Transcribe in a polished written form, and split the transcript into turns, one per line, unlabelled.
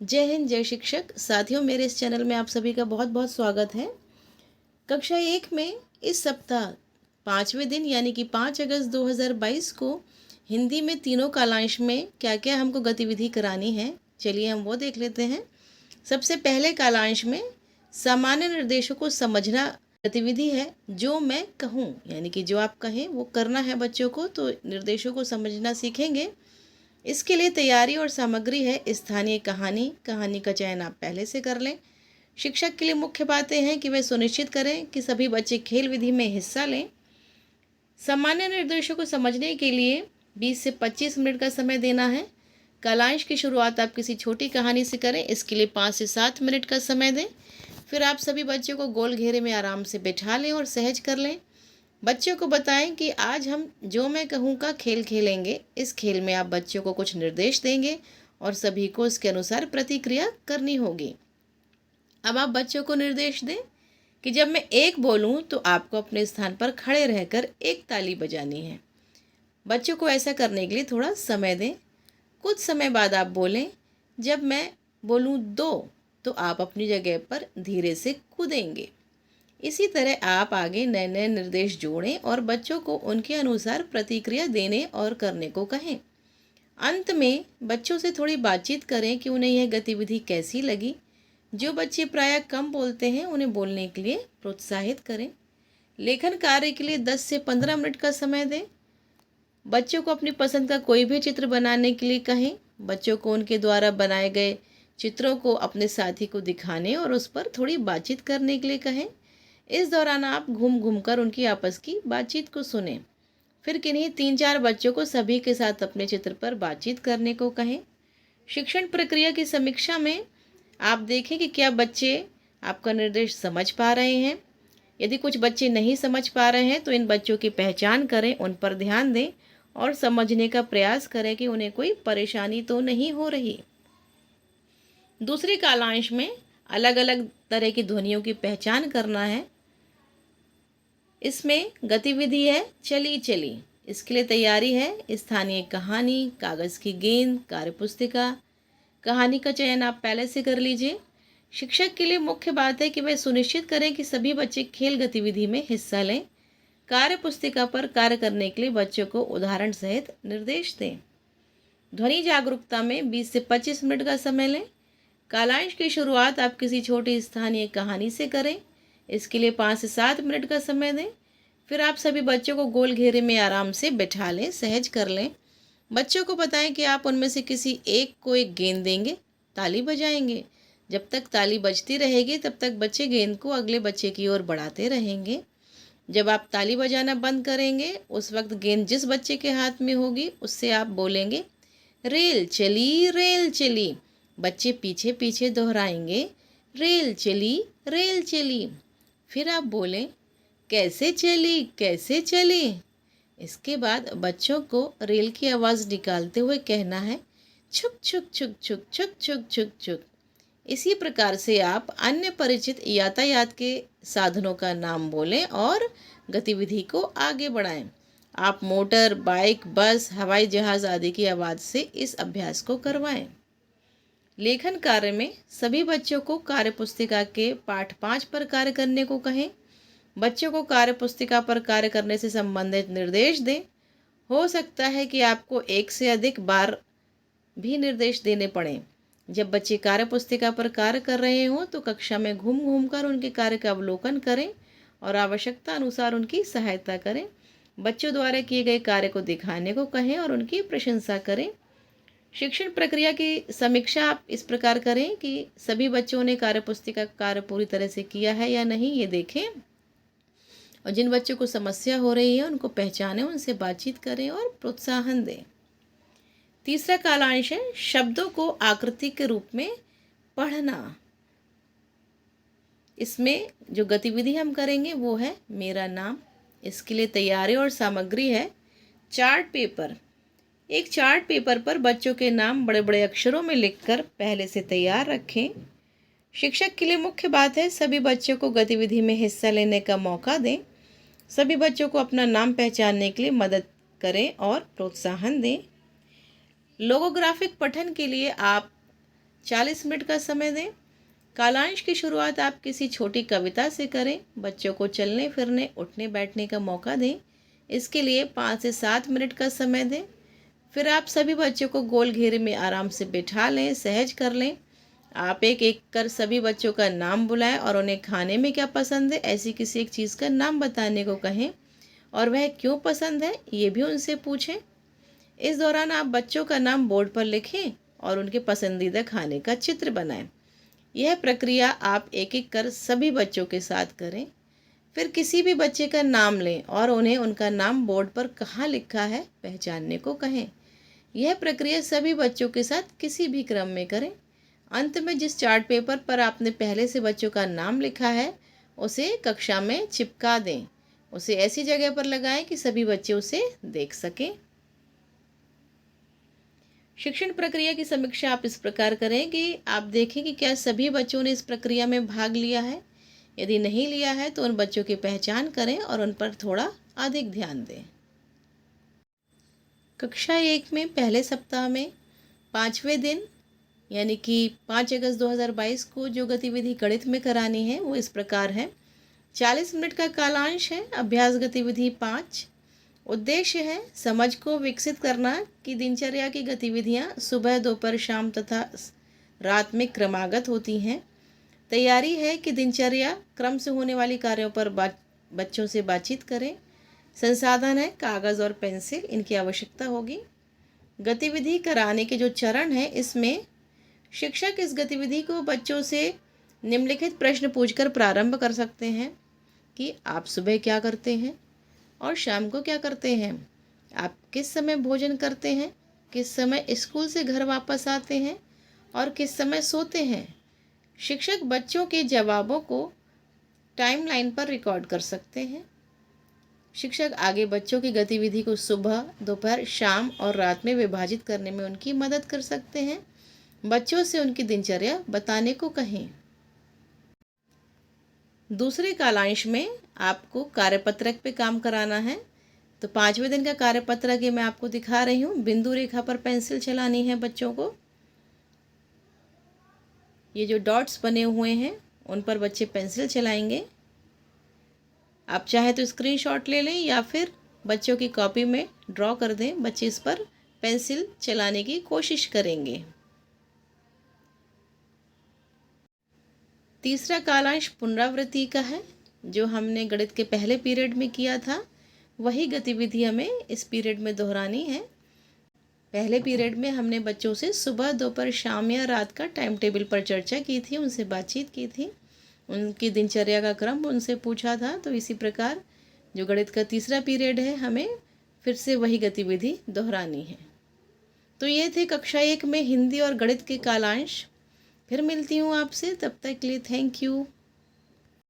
जय हिंद, जय शिक्षक साथियों। मेरे इस चैनल में आप सभी का बहुत बहुत स्वागत है। कक्षा 1 में इस सप्ताह 5वें दिन यानी कि 5 अगस्त 2022 को हिंदी में तीनों कालांश में क्या क्या हमको गतिविधि करानी है, चलिए हम वो देख लेते हैं। सबसे पहले कालांश में सामान्य निर्देशों को समझना गतिविधि है। जो मैं कहूँ यानी कि जो आप कहें वो करना है बच्चों को, तो निर्देशों को समझना सीखेंगे। इसके लिए तैयारी और सामग्री है स्थानीय कहानी। कहानी का चयन आप पहले से कर लें। शिक्षक के लिए मुख्य बातें हैं कि वे सुनिश्चित करें कि सभी बच्चे खेल विधि में हिस्सा लें। सामान्य निर्देशों को समझने के लिए 20 से 25 मिनट का समय देना है। कालांश की शुरुआत आप किसी छोटी कहानी से करें, इसके लिए 5 से 7 मिनट का समय दें। फिर आप सभी बच्चों को गोल घेरे में आराम से बैठा लें और सहज कर लें। बच्चों को बताएं कि आज हम जो मैं कहूँ का खेल खेलेंगे। इस खेल में आप बच्चों को कुछ निर्देश देंगे और सभी को इसके अनुसार प्रतिक्रिया करनी होगी। अब आप बच्चों को निर्देश दें कि जब मैं एक बोलूँ तो आपको अपने स्थान पर खड़े रहकर एक ताली बजानी है। बच्चों को ऐसा करने के लिए थोड़ा समय दें। कुछ समय बाद आप बोलें, जब मैं बोलूँ 2 तो आप अपनी जगह पर धीरे से कूदेंगे। इसी तरह आप आगे नए नए निर्देश जोड़ें और बच्चों को उनके अनुसार प्रतिक्रिया देने और करने को कहें। अंत में बच्चों से थोड़ी बातचीत करें कि उन्हें यह गतिविधि कैसी लगी। जो बच्चे प्रायः कम बोलते हैं उन्हें बोलने के लिए प्रोत्साहित करें। लेखन कार्य के लिए 10 से 15 मिनट का समय दें। बच्चों को अपनी पसंद का कोई भी चित्र बनाने के लिए कहें। बच्चों को उनके द्वारा बनाए गए चित्रों को अपने साथी को दिखाने और उस पर थोड़ी बातचीत करने के लिए कहें। इस दौरान आप घूम घूम कर उनकी आपस की बातचीत को सुनें। फिर किन्हीं 3-4 बच्चों को सभी के साथ अपने चित्र पर बातचीत करने को कहें। शिक्षण प्रक्रिया की समीक्षा में आप देखें कि क्या बच्चे आपका निर्देश समझ पा रहे हैं। यदि कुछ बच्चे नहीं समझ पा रहे हैं तो इन बच्चों की पहचान करें, उन पर ध्यान दें और समझने का प्रयास करें कि उन्हें कोई परेशानी तो नहीं हो रही। दूसरे कालांश में अलग अलग तरह की ध्वनियों की पहचान करना है। इसमें गतिविधि है चली चली। इसके लिए तैयारी है स्थानीय कहानी, कागज़ की गेंद, कार्यपुस्तिका। कहानी का चयन आप पहले से कर लीजिए। शिक्षक के लिए मुख्य बात है कि वे सुनिश्चित करें कि सभी बच्चे खेल गतिविधि में हिस्सा लें। कार्यपुस्तिका पर कार्य करने के लिए बच्चों को उदाहरण सहित निर्देश दें। ध्वनि जागरूकता में 20 से 25 मिनट का समय लें। कालांश की शुरुआत आप किसी छोटी स्थानीय कहानी से करें। इसके लिए 5 से 7 मिनट का समय दें। फिर आप सभी बच्चों को गोल घेरे में आराम से बैठा लें, सहज कर लें। बच्चों को बताएं कि आप उनमें से किसी एक को एक गेंद देंगे, ताली बजाएंगे। जब तक ताली बजती रहेगी तब तक बच्चे गेंद को अगले बच्चे की ओर बढ़ाते रहेंगे। जब आप ताली बजाना बंद करेंगे उस वक्त गेंद जिस बच्चे के हाथ में होगी उससे आप बोलेंगे, रेल चली रेल चली। बच्चे पीछे पीछे दोहराएंगे, रेल चली रेल चली। फिर आप बोलें, कैसे चली कैसे चली। इसके बाद बच्चों को रेल की आवाज़ निकालते हुए कहना है, छुक छुक छुक छुक छुक छुक छुक छुक। इसी प्रकार से आप अन्य परिचित यातायात के साधनों का नाम बोलें और गतिविधि को आगे बढ़ाएं। आप मोटर, बाइक, बस, हवाई जहाज़ आदि की आवाज़ से इस अभ्यास को करवाएं। लेखन कार्य में सभी बच्चों को कार्यपुस्तिका के पाठ 5 पर कार्य करने को कहें। बच्चों को कार्यपुस्तिका पर कार्य करने से संबंधित निर्देश दें। हो सकता है कि आपको एक से अधिक बार भी निर्देश देने पड़ें। जब बच्चे कार्यपुस्तिका पर कार्य कर रहे हों तो कक्षा में घूम घूम कर उनके कार्य का अवलोकन करें और आवश्यकता अनुसार उनकी सहायता करें। बच्चों द्वारा किए गए कार्य को दिखाने को कहें और उनकी प्रशंसा करें। शिक्षण प्रक्रिया की समीक्षा आप इस प्रकार करें कि सभी बच्चों ने कार्यपुस्तिका का कार्य पूरी तरह से किया है या नहीं, ये देखें। और जिन बच्चों को समस्या हो रही है उनको पहचानें, उनसे बातचीत करें और प्रोत्साहन दें। तीसरा कालांश है शब्दों को आकृति के रूप में पढ़ना। इसमें जो गतिविधि हम करेंगे वो है मेरा नाम। इसके लिए तैयारी और सामग्री है चार्ट पेपर। एक चार्ट पेपर पर बच्चों के नाम बड़े बड़े अक्षरों में लिखकर पहले से तैयार रखें। शिक्षक के लिए मुख्य बात है सभी बच्चों को गतिविधि में हिस्सा लेने का मौका दें। सभी बच्चों को अपना नाम पहचानने के लिए मदद करें और प्रोत्साहन दें। लोगोग्राफिक पठन के लिए आप 40 मिनट का समय दें। कालांश की शुरुआत आप किसी छोटी कविता से करें। बच्चों को चलने फिरने उठने बैठने का मौका दें। इसके लिए 5 से 7 मिनट का समय दें। फिर आप सभी बच्चों को गोल घेरे में आराम से बिठा लें, सहज कर लें। आप एक एक कर सभी बच्चों का नाम बुलाएं और उन्हें खाने में क्या पसंद है ऐसी किसी एक चीज़ का नाम बताने को कहें और वह क्यों पसंद है ये भी उनसे पूछें। इस दौरान आप बच्चों का नाम बोर्ड पर लिखें और उनके पसंदीदा खाने का चित्र बनाएं। यह प्रक्रिया आप एक एक कर सभी बच्चों के साथ करें। फिर किसी भी बच्चे का नाम लें और उन्हें उनका नाम बोर्ड पर कहाँ लिखा है पहचानने को कहें। यह प्रक्रिया सभी बच्चों के साथ किसी भी क्रम में करें। अंत में जिस चार्ट पेपर पर आपने पहले से बच्चों का नाम लिखा है उसे कक्षा में चिपका दें। उसे ऐसी जगह पर लगाएं कि सभी बच्चे उसे देख सकें। शिक्षण प्रक्रिया की समीक्षा आप इस प्रकार करें कि आप देखें कि क्या सभी बच्चों ने इस प्रक्रिया में भाग लिया है। यदि नहीं लिया है तो उन बच्चों की पहचान करें और उन पर थोड़ा अधिक ध्यान दें। कक्षा 1 में पहले सप्ताह में 5वें दिन यानी कि 5 अगस्त 2022 को जो गतिविधि गणित में करानी है वो इस प्रकार है। 40 मिनट का कालांश है। अभ्यास गतिविधि 5। उद्देश्य है समझ को विकसित करना कि दिनचर्या की गतिविधियां सुबह दोपहर शाम तथा रात में क्रमागत होती हैं। तैयारी है कि दिनचर्या क्रम से होने वाली कार्यों पर बच्चों से बातचीत करें। संसाधन है कागज़ और पेंसिल, इनकी आवश्यकता होगी। गतिविधि कराने के जो चरण हैं इसमें शिक्षक इस गतिविधि को बच्चों से निम्नलिखित प्रश्न पूछकर प्रारंभ कर सकते हैं कि आप सुबह क्या करते हैं और शाम को क्या करते हैं, आप किस समय भोजन करते हैं, किस समय स्कूल से घर वापस आते हैं और किस समय सोते हैं। शिक्षक बच्चों के जवाबों को टाइमलाइन पर रिकॉर्ड कर सकते हैं। शिक्षक आगे बच्चों की गतिविधि को सुबह दोपहर शाम और रात में विभाजित करने में उनकी मदद कर सकते हैं। बच्चों से उनकी दिनचर्या बताने को कहें। दूसरे कालांश में आपको कार्यपत्रक पे काम कराना है। तो 5वें दिन का कार्यपत्रक ये मैं आपको दिखा रही हूँ। बिंदु रेखा पर पेंसिल चलानी है बच्चों को। ये जो डॉट्स बने हुए हैं उन पर बच्चे पेंसिल चलाएंगे। आप चाहे तो स्क्रीनशॉट ले लें या फिर बच्चों की कॉपी में ड्रॉ कर दें। बच्चे इस पर पेंसिल चलाने की कोशिश करेंगे। तीसरा कालांश पुनरावृत्ति का है। जो हमने गणित के पहले पीरियड में किया था वही गतिविधि हमें इस पीरियड में दोहरानी है। पहले पीरियड में हमने बच्चों से सुबह दोपहर शाम या रात का टाइम टेबल पर चर्चा की थी, उनसे बातचीत की थी, उनकी दिनचर्या का क्रम उनसे पूछा था। तो इसी प्रकार जो गणित का तीसरा पीरियड है हमें फिर से वही गतिविधि दोहरानी है। तो ये थे कक्षा 1 में हिंदी और गणित के कालांश। फिर मिलती हूँ आपसे, तब तक के लिए थैंक यू।